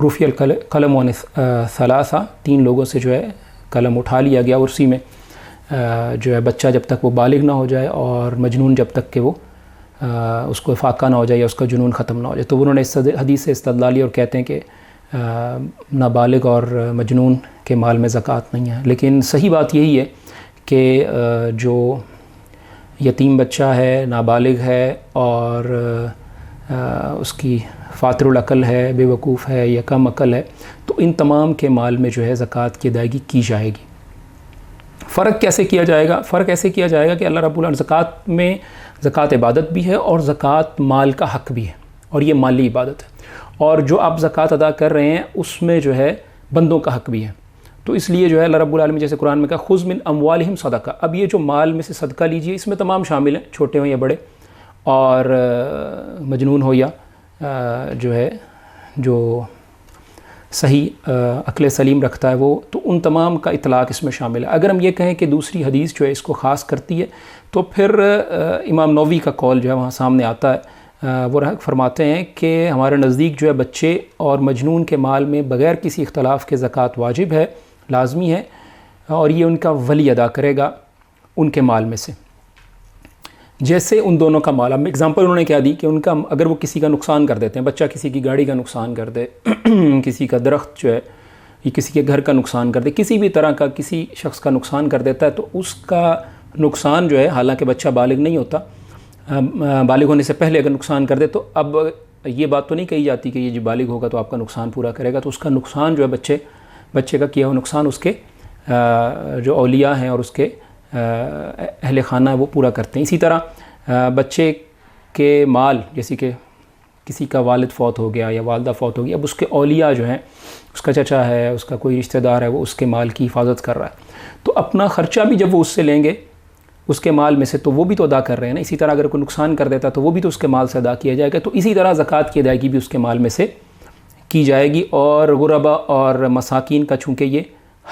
رفع القلم عن ثلاثہ، 3 لوگوں سے جو ہے قلم اٹھا لیا گیا، اور اسی میں جو ہے بچہ جب تک وہ بالغ نہ ہو جائے اور مجنون جب تک کہ وہ اس کو افاقہ نہ ہو جائے یا اس کا جنون ختم نہ ہو جائے۔ تو انہوں نے اس حدیث سے استدلال لیا اور کہتے ہیں کہ نابالغ اور مجنون کے مال میں زکوٰۃ نہیں ہے۔ لیکن صحیح بات یہی ہے کہ جو یتیم بچہ ہے، نابالغ ہے اور اس کی فاتر العقل ہے، بے وقوف ہے یا کم عقل ہے، تو ان تمام کے مال میں جو ہے زکوٰۃ کی ادائیگی کی جائے گی۔ فرق کیسے کیا جائے گا؟ فرق ایسے کیا جائے گا کہ اللہ رب العالمین زکوٰۃ میں زکوٰۃ عبادت بھی ہے اور زکوٰۃ مال کا حق بھی ہے، اور یہ مالی عبادت ہے، اور جو آپ زکوٰۃ ادا کر رہے ہیں اس میں جو ہے بندوں کا حق بھی ہے۔ تو اس لیے جو ہے اللہ رب العالمین جیسے قرآن میں کہا خذ من اموالہم صدقہ، اب یہ جو مال میں سے صدقہ لیجئے، اس میں تمام شامل ہیں، چھوٹے ہوں یا بڑے، اور مجنون ہو یا جو ہے جو صحیح عقل سلیم رکھتا ہے وہ، تو ان تمام کا اطلاق اس میں شامل ہے۔ اگر ہم یہ کہیں کہ دوسری حدیث جو ہے اس کو خاص کرتی ہے، تو پھر امام نووی کا قول جو ہے وہاں سامنے آتا ہے، وہ فرماتے ہیں کہ ہمارے نزدیک جو ہے بچے اور مجنون کے مال میں بغیر کسی اختلاف کے زکوٰۃ واجب ہے، لازمی ہے، اور یہ ان کا ولی ادا کرے گا ان کے مال میں سے، جیسے ان دونوں کا مال۔ اب اگزامپل انہوں نے کیا دی کہ ان کا اگر وہ کسی کا نقصان کر دیتے ہیں، بچہ کسی کی گاڑی کا نقصان کر دے، کسی کا درخت جو ہے یہ کسی کے گھر کا نقصان کر دے، کسی بھی طرح کا کسی شخص کا نقصان کر دیتا ہے، تو اس کا نقصان جو ہے، حالانکہ بچہ بالغ نہیں ہوتا، بالغ ہونے سے پہلے اگر نقصان کر دے، تو اب یہ بات تو نہیں کہی جاتی کہ یہ جو بالغ ہوگا تو آپ کا نقصان پورا کرے گا، تو اس کا نقصان جو ہے بچے کا کیا ہوا نقصان اس کے جو اولیاء ہیں اور اس کے اہل خانہ وہ پورا کرتے ہیں۔ اسی طرح بچے کے مال، جیسے کہ کسی کا والد فوت ہو گیا یا والدہ فوت ہو گئی، اب اس کے اولیاء جو ہیں، اس کا چچا ہے، اس کا کوئی رشتہ دار ہے، وہ اس کے مال کی حفاظت کر رہا ہے، تو اپنا خرچہ بھی جب وہ اس سے لیں گے اس کے مال میں سے، تو وہ بھی تو ادا کر رہے ہیں نا۔ اسی طرح اگر کوئی نقصان کر دیتا تو وہ بھی تو اس کے مال سے ادا کیا جائے گا، تو اسی طرح زکوٰۃ کی ادائیگی بھی اس کے مال میں سے کی جائے گی۔ اور غربا اور مساکین کا چونکہ یہ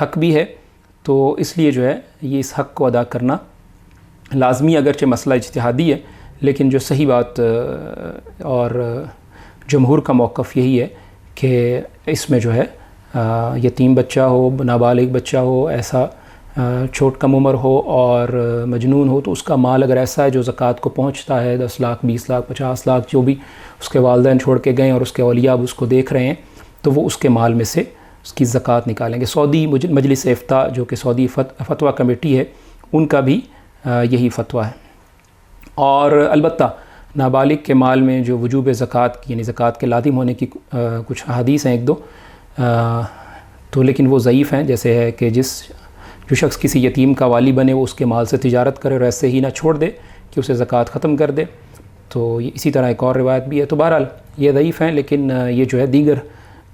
حق بھی ہے، تو اس لیے جو ہے یہ اس حق کو ادا کرنا لازمی، اگرچہ مسئلہ اجتہادی ہے، لیکن جو صحیح بات اور جمہور کا موقف یہی ہے کہ اس میں جو ہے یتیم بچہ ہو، نابالغ بچہ ہو، ایسا چھوٹ کم عمر ہو اور مجنون ہو، تو اس کا مال اگر ایسا ہے جو زکوٰۃ کو پہنچتا ہے، 10 لاکھ 20 لاکھ 50 لاکھ جو بھی اس کے والدین چھوڑ کے گئے اور اس کے اولیاء اب اس کو دیکھ رہے ہیں، تو وہ اس کے مال میں سے اس کی زکوٰۃ نکالیں گے۔ سعودی مجلس افتاء جو کہ سعودی فتویٰ کمیٹی ہے، ان کا بھی یہی فتویٰ ہے۔ اور البتہ نابالغ کے مال میں جو وجوب زکوٰۃ کی، یعنی زکوٰۃ کے لازم ہونے کی کچھ احادیث ہیں 1-2، تو لیکن وہ ضعیف ہیں، جیسے ہے کہ جو شخص کسی یتیم کا والی بنے وہ اس کے مال سے تجارت کرے اور ایسے ہی نہ چھوڑ دے کہ اسے زکوٰۃ ختم کر دے، تو اسی طرح ایک اور روایت بھی ہے۔ تو بہرحال یہ ضعیف ہیں، لیکن یہ جو ہے دیگر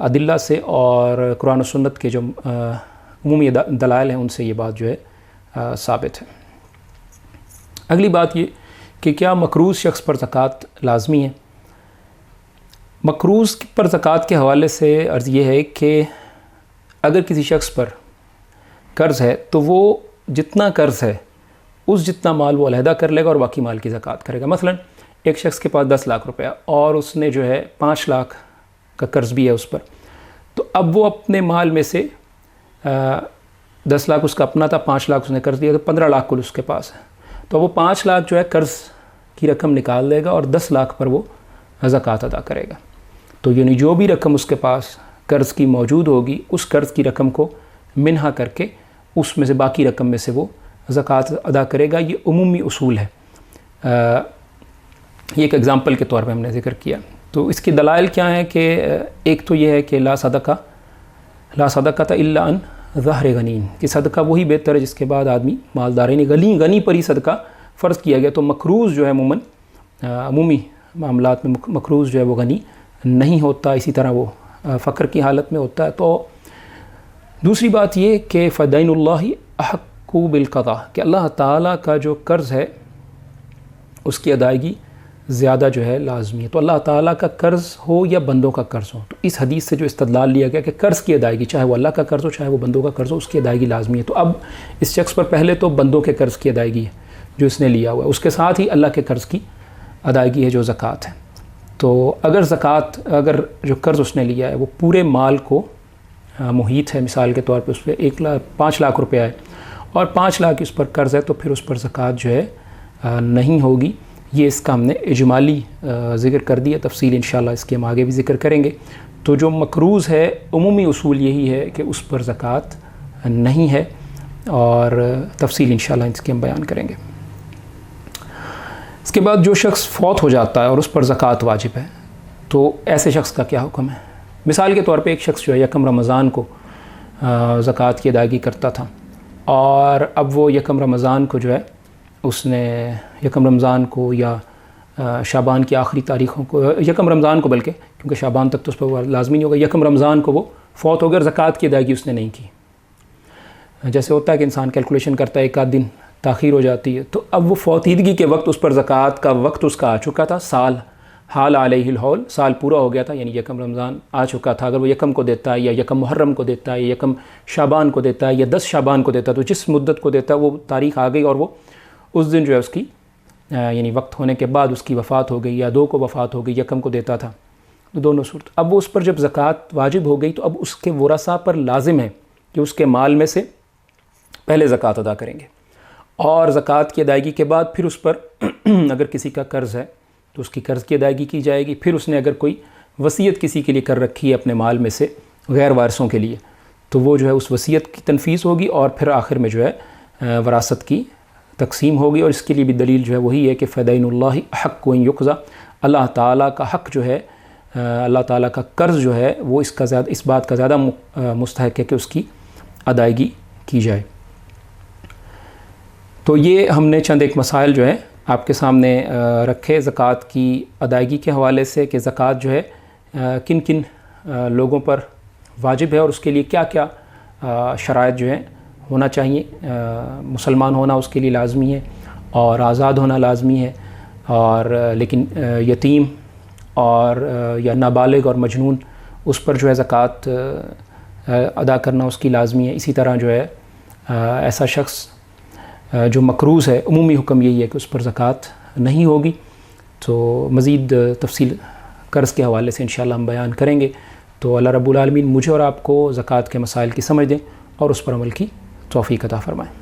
ادلہ سے اور قرآن و سنت کے جو عمومی دلائل ہیں ان سے یہ بات جو ہے ثابت ہے۔ اگلی بات یہ کہ کیا مقروض شخص پر زکوٰۃ لازمی ہے؟ مقروض پر زکوٰۃ کے حوالے سے عرض یہ ہے کہ اگر کسی شخص پر قرض ہے تو وہ جتنا قرض ہے اس جتنا مال وہ علیحدہ کر لے گا اور باقی مال کی زکوٰۃ کرے گا۔ مثلا ایک شخص کے پاس 10 لاکھ روپیہ اور اس نے جو ہے 5 لاکھ کا قرض بھی ہے اس پر، تو اب وہ اپنے مال میں سے 10 لاکھ اس کا اپنا تھا، 5 لاکھ اس نے قرض دیا، تو 15 لاکھ کل اس کے پاس ہے، تو وہ 5 لاکھ جو ہے قرض کی رقم نکال دے گا اور 10 لاکھ پر وہ زکوٰۃ ادا کرے گا۔ تو یعنی جو بھی رقم اس کے پاس قرض کی موجود ہوگی، اس قرض کی رقم کو منہا کر کے اس میں سے باقی رقم میں سے وہ زکوٰۃ ادا کرے گا۔ یہ عمومی اصول ہے، یہ ایک اگزامپل کے طور پہ ہم نے ذکر کیا۔ تو اس کی دلائل کیا ہیں کہ ایک تو یہ ہے کہ لا صدقۃ الا عن ظہر غنین، کہ صدقہ وہی بہتر ہے جس کے بعد آدمی مالدار ہے، یعنی غنی پر ہی صدقہ فرض کیا گیا۔ تو مقروض جو ہے عمومی معاملات میں مقروض جو ہے وہ غنی نہیں ہوتا، اسی طرح وہ فقر کی حالت میں ہوتا ہے۔ تو دوسری بات یہ کہ فدین اللہ احق بالقضاء، کہ اللہ تعالیٰ کا جو قرض ہے اس کی ادائیگی زیادہ جو ہے لازمی ہے۔ تو اللہ تعالیٰ کا قرض ہو یا بندوں کا قرض ہو، تو اس حدیث سے جو استدلال لیا گیا کہ قرض کی ادائیگی، چاہے وہ اللہ کا قرض ہو چاہے وہ بندوں کا قرض ہو، اس کی ادائیگی لازمی ہے۔ تو اب اس شخص پر پہلے تو بندوں کے قرض کی ادائیگی ہے جو اس نے لیا ہوا ہے، اس کے ساتھ ہی اللہ کے قرض کی ادائیگی ہے جو زکوٰۃ ہے۔ تو اگر جو قرض اس نے لیا ہے وہ پورے مال کو محیط ہے، مثال کے طور پہ اس پہ 5 لاکھ روپیہ ہے اور 5 لاکھ اس پر قرض ہے، تو پھر اس پر زکوٰۃ جو ہے نہیں ہوگی۔ یہ اس کا ہم نے اجمالی ذکر کر دیا، تفصیل انشاءاللہ اس کے ہم آگے بھی ذکر کریں گے۔ تو جو مقروض ہے عمومی اصول یہی ہے کہ اس پر زکوٰۃ نہیں ہے، اور تفصیل انشاءاللہ اس کے ہم بیان کریں گے۔ اس کے بعد جو شخص فوت ہو جاتا ہے اور اس پر زکوٰۃ واجب ہے، تو ایسے شخص کا کیا حکم ہے؟ مثال کے طور پہ ایک شخص جو ہے یکم رمضان کو زکوٰۃ کی ادائیگی کرتا تھا، اور اب وہ یکم رمضان کو جو ہے اس نے یکم رمضان کو یا شعبان کی آخری تاریخوں کو، یکم رمضان کو بلکہ، کیونکہ شعبان تک تو اس پر لازمی نہیں ہوگا، یکم رمضان کو وہ فوت ہو گیا اور زکوٰۃ کی ادائیگی اس نے نہیں کی۔ جیسے ہوتا ہے کہ انسان کیلکولیشن کرتا ہے، ایک آدھ دن تاخیر ہو جاتی ہے، تو اب وہ فوتیدگی کے وقت اس پر زکوٰۃ کا وقت اس کا آ چکا تھا، سال حال علیہ الحول، سال پورا ہو گیا تھا، یعنی یکم رمضان آ چکا تھا۔ اگر وہ یکم کو دیتا ہے یا یکم محرم کو دیتا ہے یا یکم شعبان کو دیتا ہے یا 10 شعبان کو دیتا ہے، تو جس مدت کو دیتا ہے وہ تاریخ آ گئی اور وہ اس دن جو ہے اس کی یعنی وقت ہونے کے بعد اس کی وفات ہو گئی، یا 2 کو وفات ہو گئی، یکم کو دیتا تھا، تو دونوں صورت۔ اب وہ اس پر جب زکوٰۃ واجب ہو گئی تو اب اس کے ورثاء پر لازم ہے کہ اس کے مال میں سے پہلے زکوٰۃ ادا کریں گے، اور زکوٰۃ کی ادائیگی کے بعد پھر اس پر اگر کسی کا قرض ہے تو اس کی قرض کی ادائیگی کی جائے گی، پھر اس نے اگر کوئی وصیت کسی کے لیے کر رکھی ہے اپنے مال میں سے غیر وارثوں کے لیے، تو وہ جو ہے اس وصیت کی تنفیذ ہوگی، اور پھر آخر میں جو ہے وراثت کی تقسیم ہوگی۔ اور اس کے لیے بھی دلیل جو ہے وہی ہے کہ فدین اللہ حق ان یقضی، اللہ تعالیٰ کا حق جو ہے، اللہ تعالیٰ کا قرض جو ہے وہ اس بات کا زیادہ مستحق ہے کہ اس کی ادائیگی کی جائے۔ تو یہ ہم نے چند ایک مسائل جو ہے آپ کے سامنے رکھے زکوٰۃ کی ادائیگی کے حوالے سے، کہ زکوٰۃ جو ہے کن کن لوگوں پر واجب ہے اور اس کے لیے کیا کیا شرائط جو ہے ہونا چاہیے۔ مسلمان ہونا اس کے لیے لازمی ہے، اور آزاد ہونا لازمی ہے، اور لیکن یتیم اور یا نابالغ اور مجنون اس پر جو ہے زکوٰۃ ادا کرنا اس کی لازمی ہے۔ اسی طرح جو ہے ایسا شخص جو مقروض ہے، عمومی حکم یہی ہے کہ اس پر زکوٰۃ نہیں ہوگی۔ تو مزید تفصیل قرض کے حوالے سے انشاءاللہ ہم بیان کریں گے۔ تو اللہ رب العالمین مجھے اور آپ کو زکوٰۃ کے مسائل کی سمجھ دیں اور اس پر عمل کی توفیق عطا فرمائیں۔